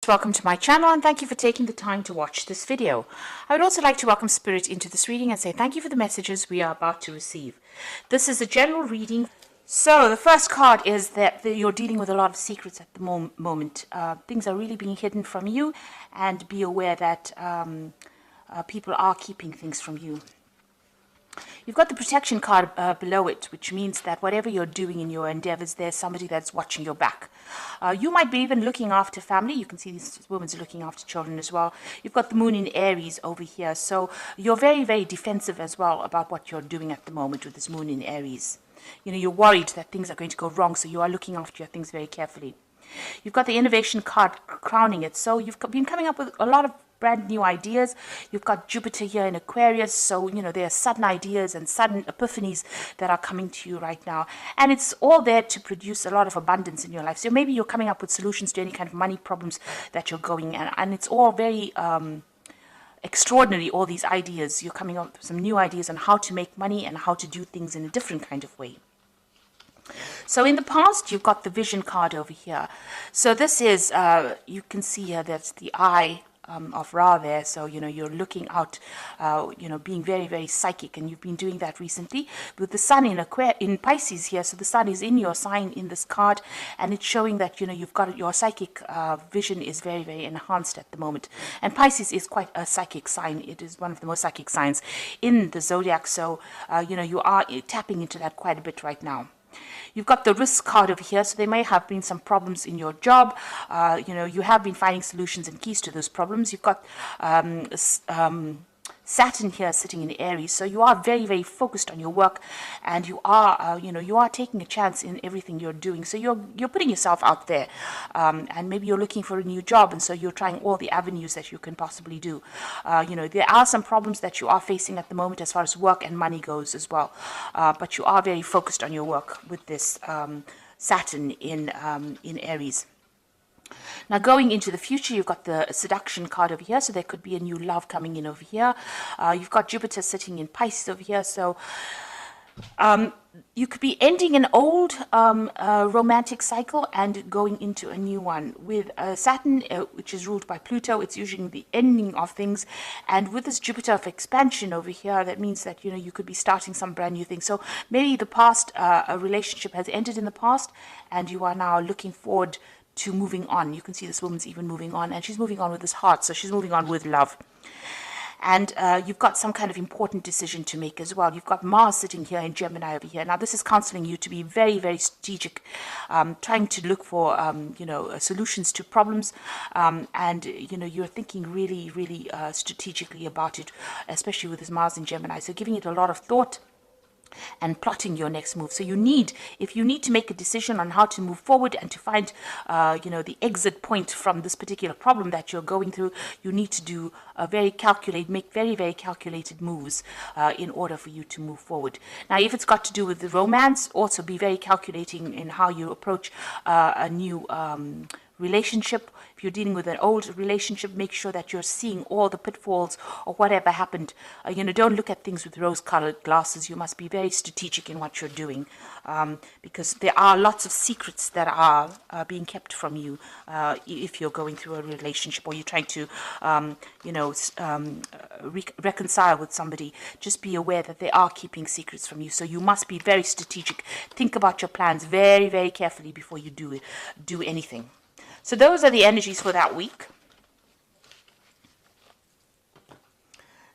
Welcome to my channel and thank you for taking the time to watch this video. I would also like to welcome Spirit into this reading and say thank you for the messages we are about to receive. This is a general reading. So the first card is that you're dealing with a lot of secrets at the moment. Things are really being hidden from you, and be aware that people are keeping things from you. You've got the protection card below it, which means that whatever you're doing in your endeavors, there's somebody that's watching your back. You might be even looking after family. You can see this woman's looking after children as well. You've got the moon in Aries over here. So you're very, very defensive as well about what you're doing at the moment with this moon in Aries. You know, you're worried that things are going to go wrong, so you are looking after your things very carefully. You've got the innovation card crowning it. So you've been coming up with a lot of brand new ideas. You've got Jupiter here in Aquarius, so you know there are sudden ideas and sudden epiphanies that are coming to you right now, and it's all there to produce a lot of abundance in your life. So maybe you're coming up with solutions to any kind of money problems that you're going, and it's all very extraordinary, all these ideas. You're coming up with some new ideas on how to make money and how to do things in a different kind of way. So in the past, you've got the vision card over here. So this is, you can see here, that's the eye of Ra there. So, you know, you're looking out, you know, being very, very psychic. And you've been doing that recently with the sun in Pisces here. So the sun is in your sign in this card. And it's showing that, you know, you've got your psychic vision is very, very enhanced at the moment. And Pisces is quite a psychic sign. It is one of the most psychic signs in the zodiac. So, you know, you are tapping into that quite a bit right now. You've got the risk card over here, so there may have been some problems in your job. You know, you have been finding solutions and keys to those problems. You've got Saturn here sitting in Aries, so you are very, very focused on your work, and you are, you know, you are taking a chance in everything you're doing. So you're putting yourself out there, and maybe you're looking for a new job, and so you're trying all the avenues that you can possibly do. You know, there are some problems that you are facing at the moment as far as work and money goes as well, but you are very focused on your work with this Saturn in Aries. Now, going into the future, you've got the seduction card over here, so there could be a new love coming in over here. You've got Jupiter sitting in Pisces over here, so you could be ending an old romantic cycle and going into a new one. With Saturn, which is ruled by Pluto, it's usually the ending of things. And with this Jupiter of expansion over here, that means that, you know, you could be starting some brand new thing. So maybe the past, a relationship has ended in the past, and you are now looking forward to moving on. You can see this woman's even moving on, and she's moving on with this heart, so she's moving on with love. And you've got some kind of important decision to make as well. You've got Mars sitting here in Gemini over here. Now, this is counseling you to be very, very strategic, trying to look for, you know, solutions to problems. And, you know, you're thinking really, really strategically about it, especially with this Mars in Gemini. So giving it a lot of thought and plotting your next move. So if you need to make a decision on how to move forward and to find, you know, the exit point from this particular problem that you're going through, you need to do make very, very calculated moves in order for you to move forward. Now, if it's got to do with the romance, also be very calculating in how you approach a new relationship. If you're dealing with an old relationship, make sure that you're seeing all the pitfalls or whatever happened. You know, don't look at things with rose-colored glasses. You must be very strategic in what you're doing, because there are lots of secrets that are being kept from you if you're going through a relationship or you're trying to, you know, reconcile with somebody. Just be aware that they are keeping secrets from you. So you must be very strategic. Think about your plans very, very carefully before you do anything. So those are the energies for that week.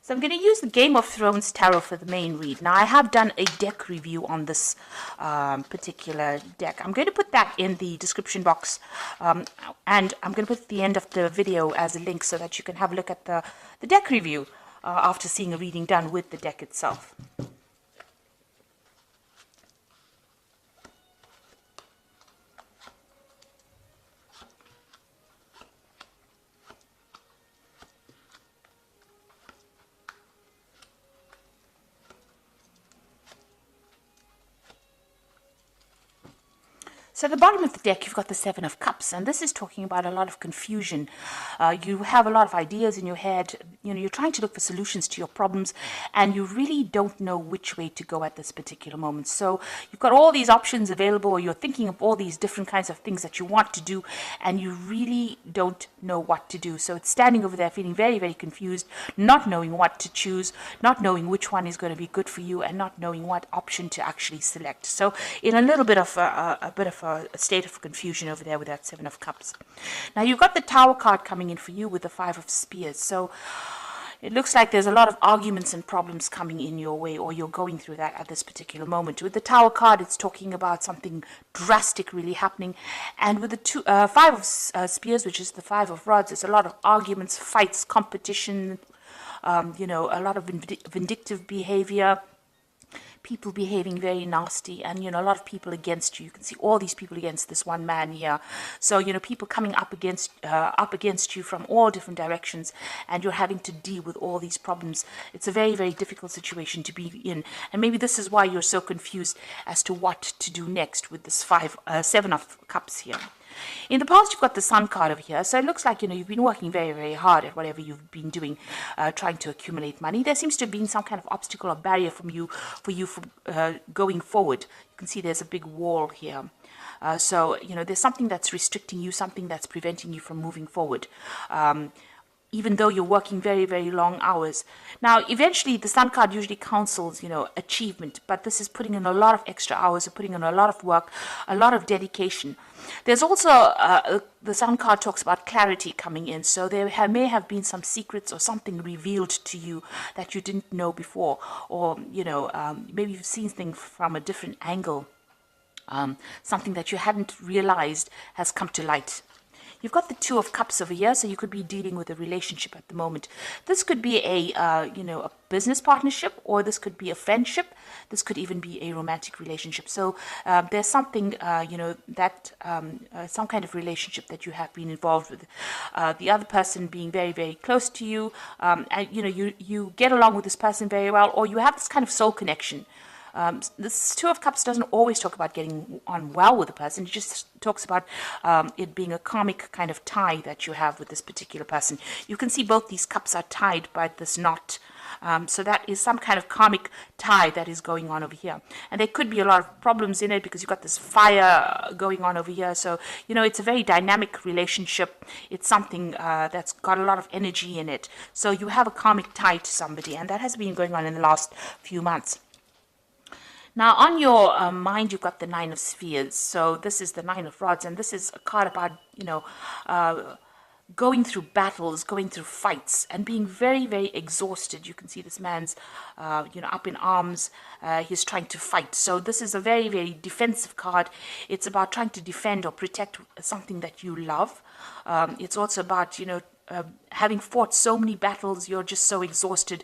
So I'm going to use the Game of Thrones Tarot for the main read. Now, I have done a deck review on this particular deck. I'm going to put that in the description box, and I'm going to put the end of the video as a link so that you can have a look at the deck review after seeing a reading done with the deck itself. So at the bottom of the deck, you've got the Seven of Cups, and this is talking about a lot of confusion. You have a lot of ideas in your head. you're trying to look for solutions to your problems, and you really don't know which way to go at this particular moment. So you've got all these options available, or you're thinking of all these different kinds of things that you want to do, and you really don't know what to do. So it's standing over there feeling very, very confused, not knowing what to choose, not knowing which one is going to be good for you, and not knowing what option to actually select. So in a little bit of a state of confusion over there with that Seven of Cups. Now you've got the Tower card coming in for you with the Five of Spears. So it looks like there's a lot of arguments and problems coming in your way, or you're going through that at this particular moment. With the Tower card, it's talking about something drastic really happening. And with the Five of Spears, which is the Five of Rods, it's a lot of arguments, fights, competition, a lot of vindictive behavior, people behaving very nasty, and a lot of people against you. You can see all these people against this one man here. So people coming up against you from all different directions, and you're having to deal with all these problems. It's a very, very difficult situation to be in, and maybe this is why you're so confused as to what to do next with this Seven of Cups here. In the past, you've got the Sun card over here, so it looks like you've been working very, very hard at whatever you've been doing, trying to accumulate money. There seems to have been some kind of obstacle or barrier for you going forward. You can see there's a big wall here. So there's something that's restricting you, something that's preventing you from moving forward. Even though you're working very, very long hours. Now, eventually, the Sun card usually counsels, achievement, but this is putting in a lot of extra hours, or putting in a lot of work, a lot of dedication. There's also, the Sun card talks about clarity coming in, so there may have been some secrets or something revealed to you that you didn't know before, or, maybe you've seen things from a different angle. Something that you hadn't realized has come to light. You've got the Two of Cups over here, so you could be dealing with a relationship at the moment. This could be a business partnership, or this could be a friendship. This could even be a romantic relationship. So there's something, some kind of relationship that you have been involved with. The other person being very, very close to you, and you get along with this person very well, or you have this kind of soul connection. This Two of Cups doesn't always talk about getting on well with a person. It just talks about it being a karmic kind of tie that you have with this particular person. You can see both these cups are tied by this knot. So that is some kind of karmic tie that is going on over here. And there could be a lot of problems in it because you've got this fire going on over here. So, it's a very dynamic relationship. It's something that's got a lot of energy in it. So you have a karmic tie to somebody, and that has been going on in the last few months. Now, on your mind, you've got the Nine of Spheres. So this is the Nine of Rods, and this is a card about, going through battles, going through fights, and being very, very exhausted. You can see this man's, up in arms. He's trying to fight. So this is a very, very defensive card. It's about trying to defend or protect something that you love. It's also about, having fought so many battles, you're just so exhausted,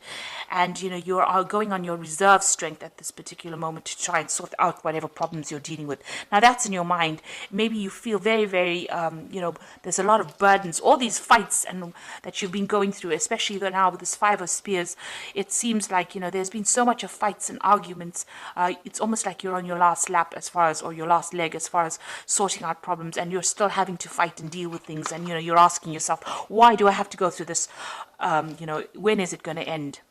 and you are going on your reserve strength at this particular moment to try and sort out whatever problems you're dealing with. Now that's in your mind. Maybe you feel very, very, there's a lot of burdens, all these fights and that you've been going through, especially now with this Five of Spears. It seems like there's been so much of fights and arguments. It's almost like you're on your last lap or your last leg as far as sorting out problems, and you're still having to fight and deal with things, and you're asking yourself, why do I have to go through this? When is it going to end?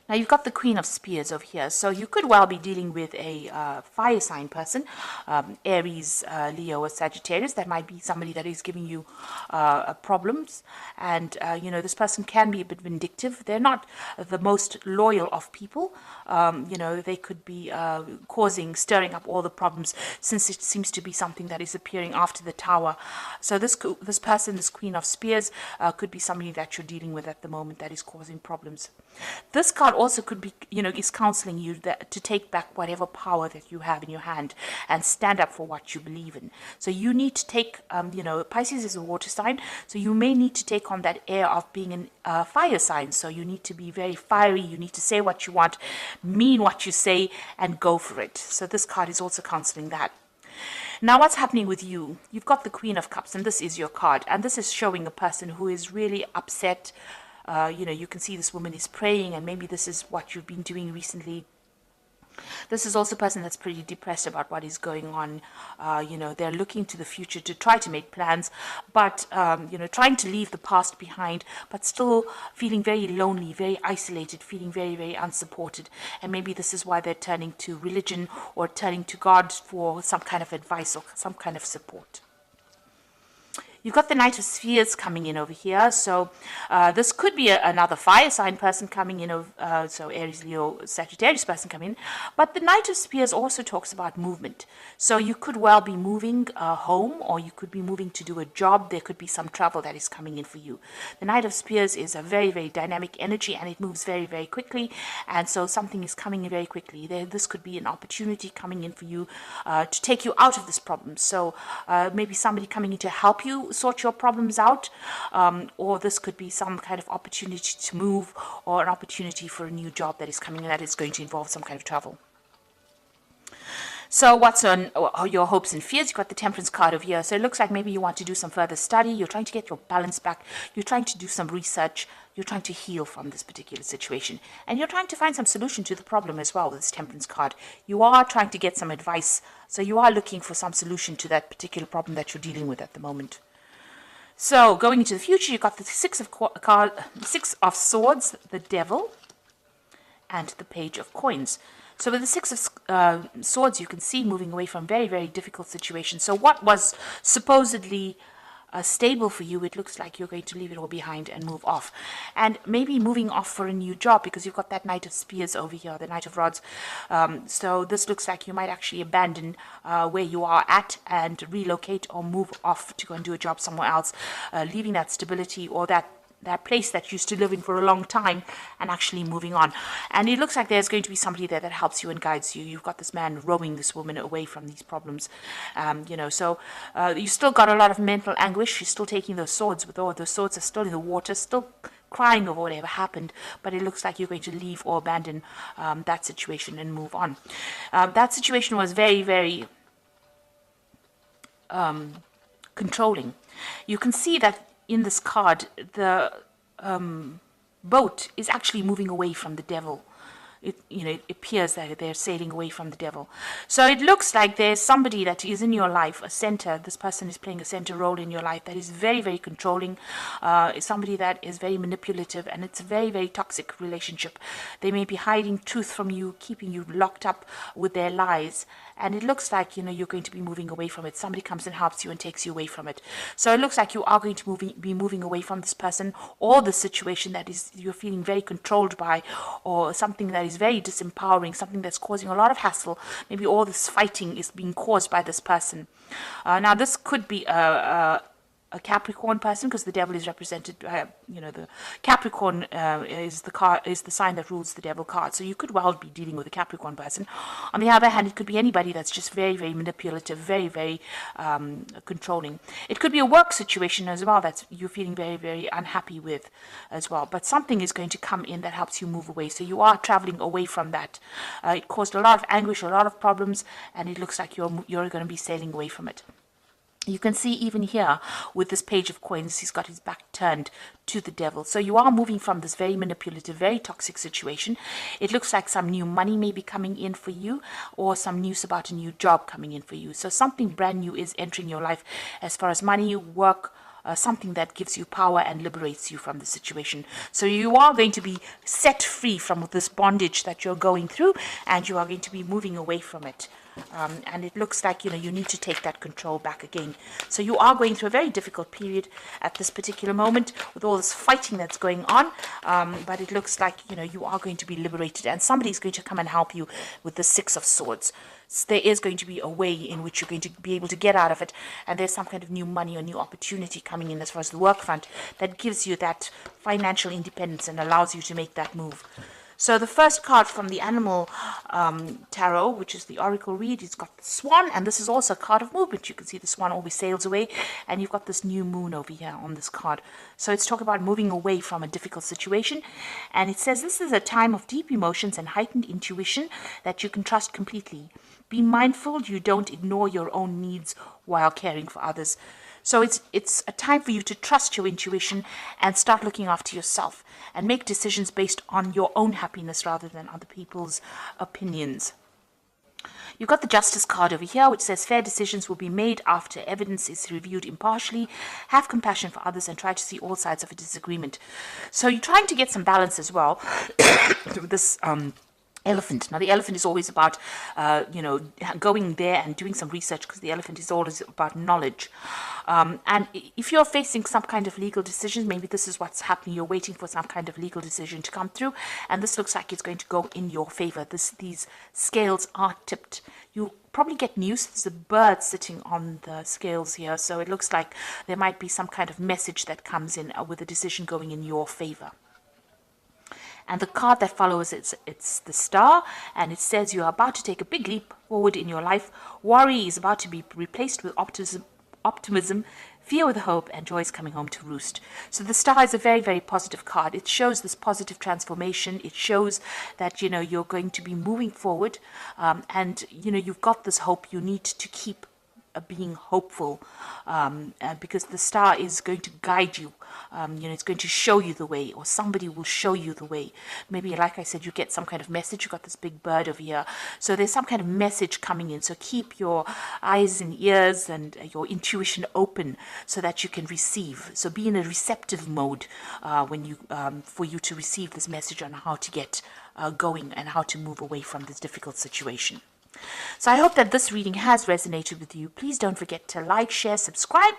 Now you've got the Queen of Spears over here, so you could well be dealing with a fire sign person, Aries, Leo, or Sagittarius. That might be somebody that is giving you problems, and this person can be a bit vindictive. They're not the most loyal of people. They could be stirring up all the problems, since it seems to be something that is appearing after the Tower. So this person, this Queen of Spears, could be somebody that you're dealing with at the moment that is causing problems. This card also could be, is counseling you to take back whatever power that you have in your hand and stand up for what you believe in. So you need to take, Pisces is a water sign, so you may need to take on that air of being a fire sign. So you need to be very fiery. You need to say what you want, mean what you say, and go for it. So this card is also counseling that. Now, what's happening with you? You've got the Queen of Cups, and this is your card. And this is showing a person who is really upset. You can see this woman is praying, and maybe this is what you've been doing recently. This is also a person that's pretty depressed about what is going on. They're looking to the future to try to make plans, but, trying to leave the past behind, but still feeling very lonely, very isolated, feeling very, very unsupported. And maybe this is why they're turning to religion or turning to God for some kind of advice or some kind of support. You've got the Knight of Spheres coming in over here. So this could be another fire sign person coming in. So Aries, Leo, Sagittarius person coming in. But the Knight of Spears also talks about movement. So you could well be moving home, or you could be moving to do a job. There could be some travel that is coming in for you. The Knight of Spears is a very, very dynamic energy, and it moves very, very quickly. And so something is coming in very quickly. This could be an opportunity coming in for you to take you out of this problem. So maybe somebody coming in to help you sort your problems out, or this could be some kind of opportunity to move, or an opportunity for a new job that is coming in that is going to involve some kind of travel. So what's on your hopes and fears? You've got the Temperance card over here. So it looks like maybe you want to do some further study. You're trying to get your balance back. You're trying to do some research. You're trying to heal from this particular situation. And you're trying to find some solution to the problem as well with this Temperance card. You are trying to get some advice. So you are looking for some solution to that particular problem that you're dealing with at the moment. So going into the future, you've got the Six of Swords, the Devil, and the Page of Coins. So with the Six of Swords, you can see moving away from very, very difficult situations. So what was supposedly stable for you, it looks like you're going to leave it all behind and move off. And maybe moving off for a new job, because you've got that Knight of Spears over here, the Knight of Rods. So this looks like you might actually abandon where you are at and relocate or move off to go and do a job somewhere else, leaving that stability or that place that you used to live in for a long time and actually moving on. And it looks like there's going to be somebody there that helps you and guides you. You've got this man rowing this woman away from these problems. So you still got a lot of mental anguish. She's still taking those swords, but all those swords are still in the water, still crying over whatever happened, but it looks like you're going to leave or abandon that situation and move on. That situation was very, very controlling. You can see that in this card, the boat is actually moving away from the devil. It appears that they're sailing away from the devil. So it looks like there's somebody that is in your life, a center. This person is playing a center role in your life that is very, very controlling. Somebody that is very manipulative, and it's a very, very toxic relationship. They may be hiding truth from you, keeping you locked up with their lies. And it looks like, you're going to be moving away from it. Somebody comes and helps you and takes you away from it. So it looks like you are going to be moving away from this person or the situation that you're feeling very controlled by, or something that is very disempowering, something that's causing a lot of hassle. Maybe all this fighting is being caused by this person. Now, this could be a Capricorn person, because the devil is represented by, the Capricorn is the sign that rules the devil card. So you could well be dealing with a Capricorn person. On the other hand, it could be anybody that's just very, very manipulative, very, very controlling. It could be a work situation as well that you're feeling very, very unhappy with as well. But something is going to come in that helps you move away. So you are traveling away from that. It caused a lot of anguish, a lot of problems, and it looks like you're going to be sailing away from it. You can see even here with this Page of Coins, he's got his back turned to the devil. So you are moving from this very manipulative, very toxic situation. It looks like some new money may be coming in for you, or some news about a new job coming in for you. So something brand new is entering your life as far as money, work, something that gives you power and liberates you from the situation. So you are going to be set free from this bondage that you're going through, and you are going to be moving away from it. And it looks like, you need to take that control back again. So you are going through a very difficult period at this particular moment with all this fighting that's going on. But it looks like, you are going to be liberated, and somebody's going to come and help you with the Six of Swords. So there is going to be a way in which you're going to be able to get out of it. And there's some kind of new money or new opportunity coming in as far as the work front that gives you that financial independence and allows you to make that move. So the first card from the Animal Tarot, which is the Oracle read, it's got the Swan, and this is also a card of movement. You can see the Swan always sails away, and you've got this new moon over here on this card. So it's talking about moving away from a difficult situation, and it says this is a time of deep emotions and heightened intuition that you can trust completely. Be mindful you don't ignore your own needs while caring for others. So it's a time for you to trust your intuition and start looking after yourself and make decisions based on your own happiness rather than other people's opinions. You've got the Justice card over here, which says fair decisions will be made after evidence is reviewed impartially. Have compassion for others and try to see all sides of a disagreement. So you're trying to get some balance as well through this elephant. Now, the elephant is always about, going there and doing some research, because the elephant is always about knowledge. And if you're facing some kind of legal decision, maybe this is what's happening. You're waiting for some kind of legal decision to come through, and this looks like it's going to go in your favor. These scales are tipped. You probably get news. There's a bird sitting on the scales here, so it looks like there might be some kind of message that comes in with a decision going in your favor. And the card that follows, it's the Star, and it says you are about to take a big leap forward in your life. Worry is about to be replaced with optimism, fear with hope, and joy is coming home to roost. So the Star is a very, very positive card. It shows this positive transformation. It shows that, you're going to be moving forward, and, you've got this hope. You need to keep being hopeful, because the Star is going to guide you. It's going to show you the way, or somebody will show you the way. Maybe, like I said, you get some kind of message. You've got this big bird over here, so there's some kind of message coming in. So keep your eyes and ears and your intuition open so that you can receive. So be in a receptive mode for you to receive this message on how to get going and how to move away from this difficult situation. So I hope that this reading has resonated with you. Please don't forget to like, share, subscribe.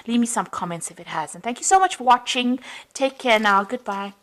Leave me some comments if it has. And thank you so much for watching. Take care now. Goodbye.